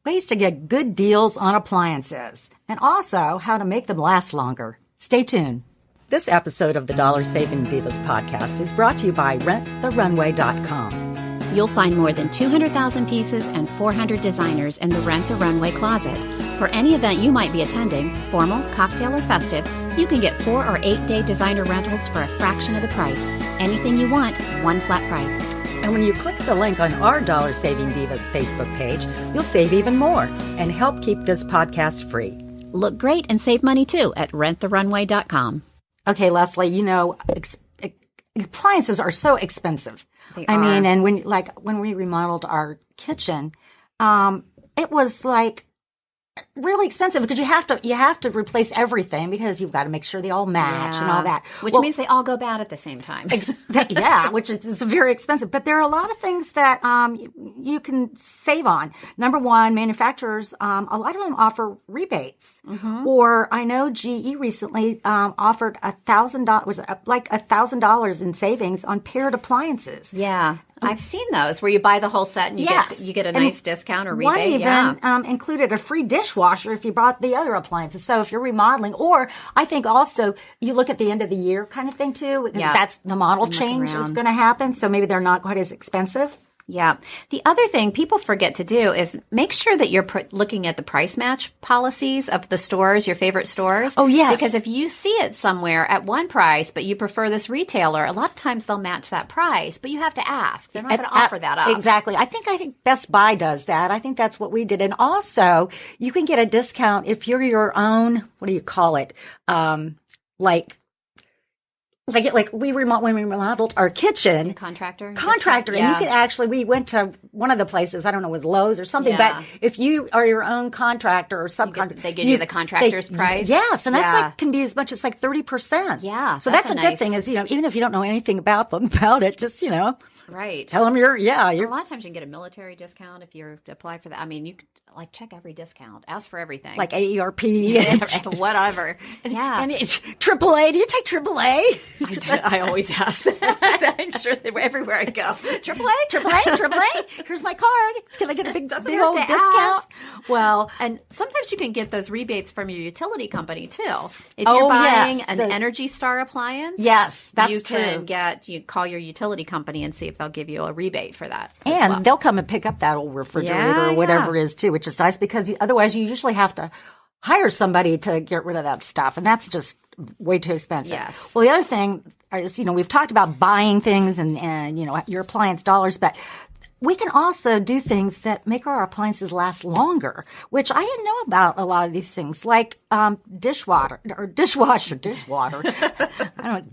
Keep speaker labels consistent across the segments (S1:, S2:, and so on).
S1: ways to get good deals on appliances, and also how to make them last longer. Stay tuned. This episode of the Dollar Saving Divas podcast is brought to you by RentTheRunway.com.
S2: You'll find more than 200,000 pieces and 400 designers in the Rent the Runway closet. For any event you might be attending, formal, cocktail, or festive, you can get 4 or 8 day designer rentals for a fraction of the price. Anything you want, one flat price.
S1: And when you click the link on our Dollar Saving Divas Facebook page, you'll save even more and help keep this podcast free.
S2: Look great and save money too at renttherunway.com.
S1: Okay, Leslie, you know, appliances are so expensive.
S2: They are.
S1: I mean, and when we remodeled our kitchen, it was like really expensive because you have to replace everything because you've got to make sure they all match and all that.
S2: Which means they all go bad at the same time.
S1: Yeah, which is it's very expensive. But there are a lot of things that you can save on. Number one, manufacturers, a lot of them offer rebates. Mm-hmm. Or I know GE recently offered $1,000, was it like $1,000 in savings on paired appliances.
S2: Yeah. I've seen those where you buy the whole set and you get a nice discount or rebate.
S1: One even included a free dishwasher if you bought the other appliances. So if you're remodeling, or I think also you look at the end of the year kind of thing too. Yeah. That's the model change is going to happen. So maybe they're not quite as expensive.
S2: Yeah. The other thing people forget to do is make sure that you're looking at the price match policies of the stores, your favorite stores.
S1: Oh, yes.
S2: Because if you see it somewhere at one price, but you prefer this retailer, a lot of times they'll match that price, but you have to ask. They're not going to offer that up.
S1: Exactly. I think Best Buy does that. I think that's what we did. And also, you can get a discount if you're your own, what do you call it? Like when we remodeled our kitchen.
S2: Contractor.
S1: And you could actually, we went to one of the places, I don't know, it was Lowe's or something, but if you are your own contractor or subcontractor.
S2: They give you the contractor's price?
S1: Yes, and that's can be as much as 30%.
S2: Yeah.
S1: So that's a good thing is, even if you don't know anything about it, just,
S2: right.
S1: Tell them you're.
S2: A lot of times you can get a military discount if you apply for that. I mean, you could check every discount, ask for everything.
S1: Like AARP.
S2: Whatever. Yeah.
S1: And it's AAA. Do you take AAA?
S2: I always ask that. I'm sure they were everywhere I go. AAA.
S1: Here's my card. Can I get a big old discount?
S2: Ask. Well, and sometimes you can get those rebates from your utility company too. If you're buying an Energy Star appliance,
S1: yes, that's
S2: true. You call your utility company and see if they'll give you a rebate for that.
S1: And they'll come and pick up that old refrigerator or whatever it is too, which is nice because otherwise you usually have to hire somebody to get rid of that stuff, and that's just way too expensive.
S2: Yes.
S1: Well, the other thing is, we've talked about buying things and your appliance dollars, but we can also do things that make our appliances last longer, which I didn't know about a lot of these things, like dishwasher.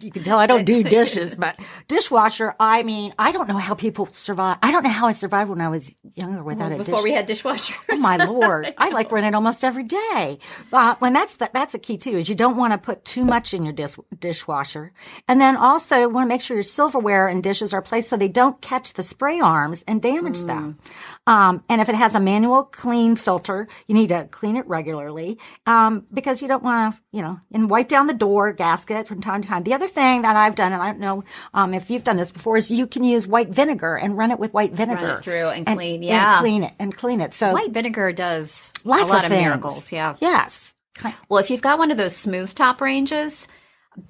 S1: You can tell I don't do dishes, but dishwasher, I mean, I don't know how people survive. I don't know how I survived when I was younger without a dishwasher.
S2: Before we had dishwashers.
S1: Oh, my Lord. I like run it almost every day. When that's a key, too, is you don't want to put too much in your dishwasher. And then also want to make sure your silverware and dishes are placed so they don't catch the spray arms and damage them. And if it has a manual clean filter, you need to clean it regularly because you don't want to, and wipe down the door gasket from time to time. The other thing that I've done, and I don't know if you've done this before, is you can use white vinegar and run it with white vinegar.
S2: Run it through and clean,
S1: And clean it. So
S2: white vinegar does
S1: lots
S2: a lot
S1: of
S2: miracles. Yeah.
S1: Yes.
S2: Well, if you've got one of those smooth top ranges,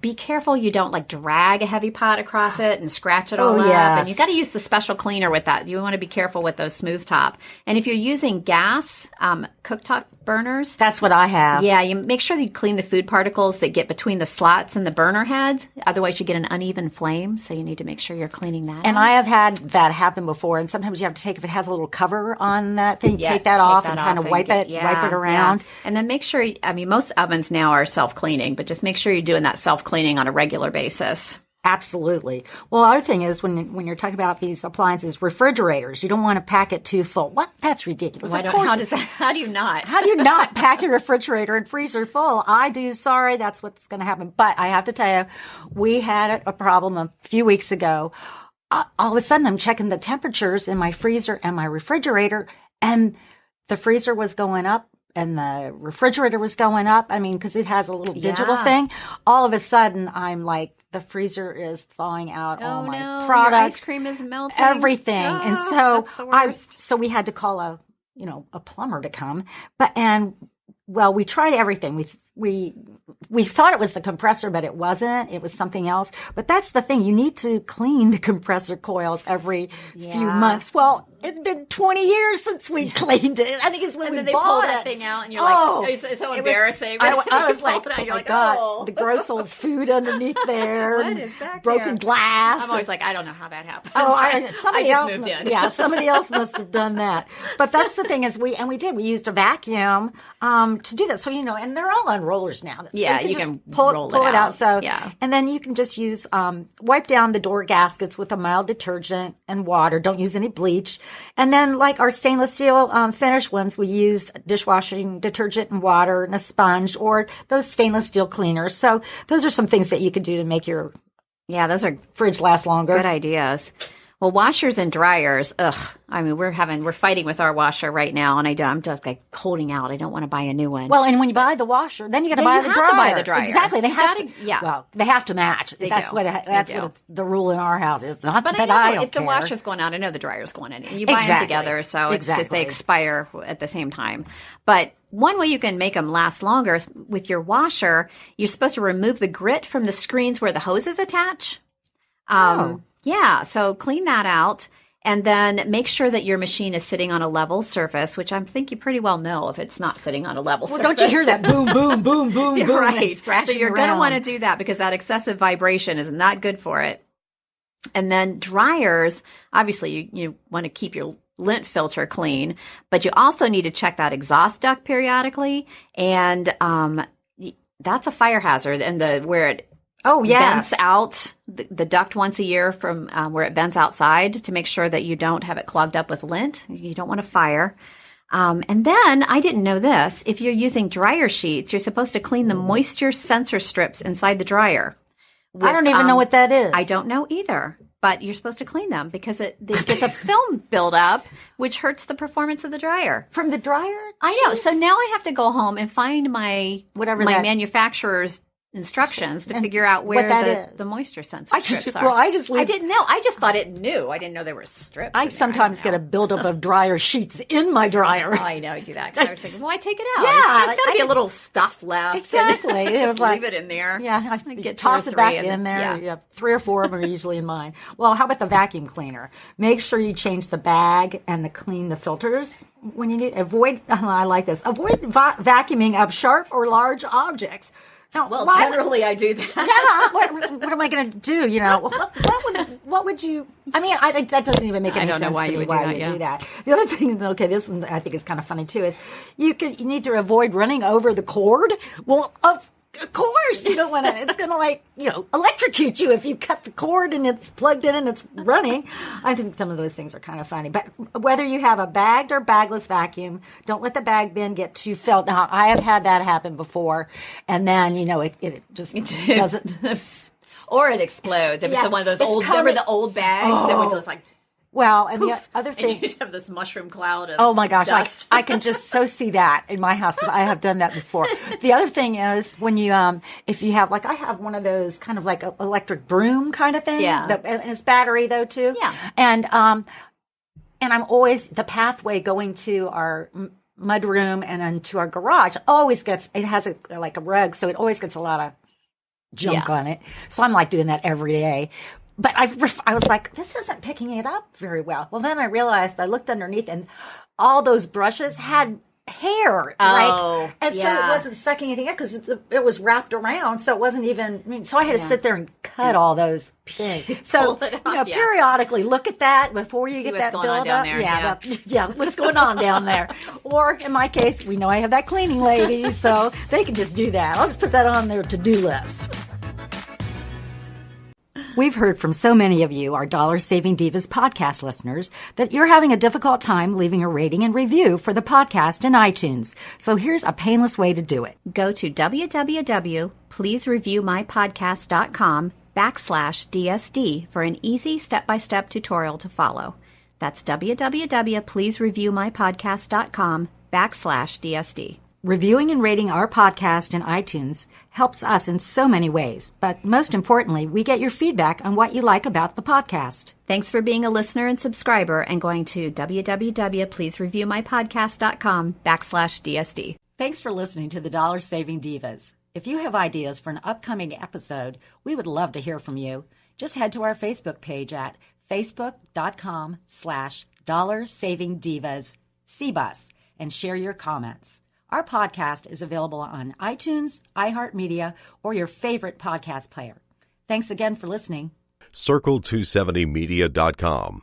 S2: be careful you don't drag a heavy pot across it and scratch it all up.
S1: Yes.
S2: And you got to use the special cleaner with that. You want to be careful with those smooth top. And if you're using gas cooktop burners,
S1: that's what I have.
S2: Yeah, you make sure that you clean the food particles that get between the slots and the burner head. Otherwise, you get an uneven flame. So you need to make sure you're cleaning that.
S1: And I have had that happen before. And sometimes you have to take, if it has a little cover on that thing, take that off and kind of wipe it around.
S2: Yeah. And then make sure, most ovens now are self-cleaning, but just make sure you're doing that self-cleaning on a regular basis.
S1: Absolutely. Well, the other thing is when you're talking about these appliances, refrigerators, you don't want to pack it too full. What? That's ridiculous.
S2: How do you not?
S1: How do you not pack your refrigerator and freezer full? I do. Sorry, that's what's going to happen. But I have to tell you, we had a problem a few weeks ago. All of a sudden, I'm checking the temperatures in my freezer and my refrigerator, and the freezer was going up. And the refrigerator was going up. I mean, because it has a little digital thing. All of a sudden, I'm like, the freezer is thawing out all my products.
S2: Your ice cream is melting.
S1: Everything. And so we had to call a plumber to come. Well, we tried everything. We thought it was the compressor, but it wasn't. It was something else. But that's the thing. You need to clean the compressor coils every few months. Well, it's been 20 years since we cleaned it. I think it's when we
S2: they
S1: bought
S2: pull
S1: it.
S2: that thing out, and you're like, it's so embarrassing.
S1: I was like, oh my God, the gross old food underneath there.
S2: What is back
S1: broken
S2: there?
S1: glass.
S2: I'm always like, I don't know how that happened.
S1: Somebody
S2: I
S1: else
S2: just moved in.
S1: Yeah, somebody else must have done that. But that's the thing is we did. We used a vacuum to do that. So, and they're all on rollers now. So
S2: Yeah, you
S1: just
S2: can
S1: pull it out. So,
S2: yeah.
S1: And then you can just use, wipe down the door gaskets with a mild detergent and water. Don't use any bleach. And then like our stainless steel finish ones, we use dishwashing detergent and water and a sponge or those stainless steel cleaners. So those are some things that you could do to make your
S2: those are
S1: fridge last longer.
S2: good ideas. Well, washers and dryers, I mean, we're fighting with our washer right now, and I'm just like holding out. I don't want to buy a new one.
S1: Well, and when you buy the washer, then you got to buy the dryer.
S2: To buy the dryer.
S1: Exactly. They have to.
S2: Yeah.
S1: Well, they have to match. That's what the rule in our house is. Not
S2: But
S1: that
S2: I
S1: don't
S2: know if the
S1: care.
S2: washer's going out, I know the dryer's going in. You buy them together, so it's just they expire at the same time. But one way you can make them last longer is with your washer, you're supposed to remove the grit from the screens where the hoses attach. Yeah, so clean that out. And then make sure that your machine is sitting on a level surface, which I think you pretty well know if it's not sitting on a level surface.
S1: Don't you hear that boom, boom, boom, boom, boom?
S2: Right. So you're going to want to do that because that excessive vibration is not good for it. And then dryers, obviously you want to keep your lint filter clean, but you also need to check that exhaust duct periodically. And that's a fire hazard. And where it vents out the duct once a year from where it vents outside to make sure that you don't have it clogged up with lint. You don't want to fire. And then I didn't know this. If you're using dryer sheets, you're supposed to clean the moisture sensor strips inside the dryer.
S1: I don't even know what that is.
S2: I don't know either. But you're supposed to clean them because it gets a film buildup, which hurts the performance of the dryer.
S1: From the dryer?
S2: I know. So now I have to go home and find my manufacturer's instructions to figure out where the moisture sensor strips are.
S1: Well, I didn't
S2: know. I just thought it knew. I didn't know there were strips.
S1: I sometimes get a buildup of dryer sheets in my dryer.
S2: Oh, I know. I do that because I was thinking, I take it out.
S1: Yeah.
S2: There's got to be a little stuff left.
S1: Exactly.
S2: Just leave it in there.
S1: Yeah. Toss it back in there.
S2: Yeah.
S1: You have 3 or 4 of them are usually in mine. Well, how about the vacuum cleaner? Make sure you change the bag and clean the filters when you need. I like this. Avoid vacuuming up sharp or large objects.
S2: Now, generally I do that.
S1: Yeah. What am I going to do? What would you? I mean, that doesn't even make any sense to me. Why you would do that? The other thing, this one I think is kind of funny too, is you need to avoid running over the cord. Well, of course you don't want to. It's going to electrocute you if you cut the cord and it's plugged in and it's running. I think some of those things are kind of funny. But whether you have a bagged or bagless vacuum, don't let the bag bin get too filled. Now, I have had that happen before, and then it just doesn't.
S2: Or it explodes. If it's one of those old, remember the old bags that were just like.
S1: Well, and the other thing,
S2: and you just have this mushroom cloud of
S1: oh my gosh,
S2: dust.
S1: I can just so see that in my house because I have done that before. The other thing is when you if you have I have one of those kind of like a electric broom kind of thing.
S2: Yeah,
S1: and it's battery though too.
S2: Yeah,
S1: and I'm always the pathway going to our mud room and into our garage always gets it has a rug, so it always gets a lot of junk on it. So I'm doing that every day. But I was like, this isn't picking it up very well. Well, then I realized I looked underneath and all those brushes had hair. So it wasn't sucking anything up because it was wrapped around. So it wasn't even, so I had to sit there and cut all those things. So, periodically look at that before you get that build up. What's going on down there? Or in my case, we know I have that cleaning lady, so they can just do that. I'll just put that on their to-do list. We've heard from so many of you, our Dollar Saving Divas podcast listeners, that you're having a difficult time leaving a rating and review for the podcast in iTunes. So here's a painless way to do it.
S2: Go to www.pleasereviewmypodcast.com/DSD for an easy step-by-step tutorial to follow. That's www.pleasereviewmypodcast.com/DSD.
S1: Reviewing and rating our podcast in iTunes helps us in so many ways, but most importantly, we get your feedback on what you like about the podcast.
S2: Thanks for being a listener and subscriber and going to www.pleasereviewmypodcast.com/DSD.
S1: Thanks for listening to the Dollar Saving Divas. If you have ideas for an upcoming episode, we would love to hear from you. Just head to our Facebook page at facebook.com/dollarsavingdivas, CBUS, and share your comments. Our podcast is available on iTunes, iHeartMedia, or your favorite podcast player. Thanks again for listening.
S3: Circle270media.com.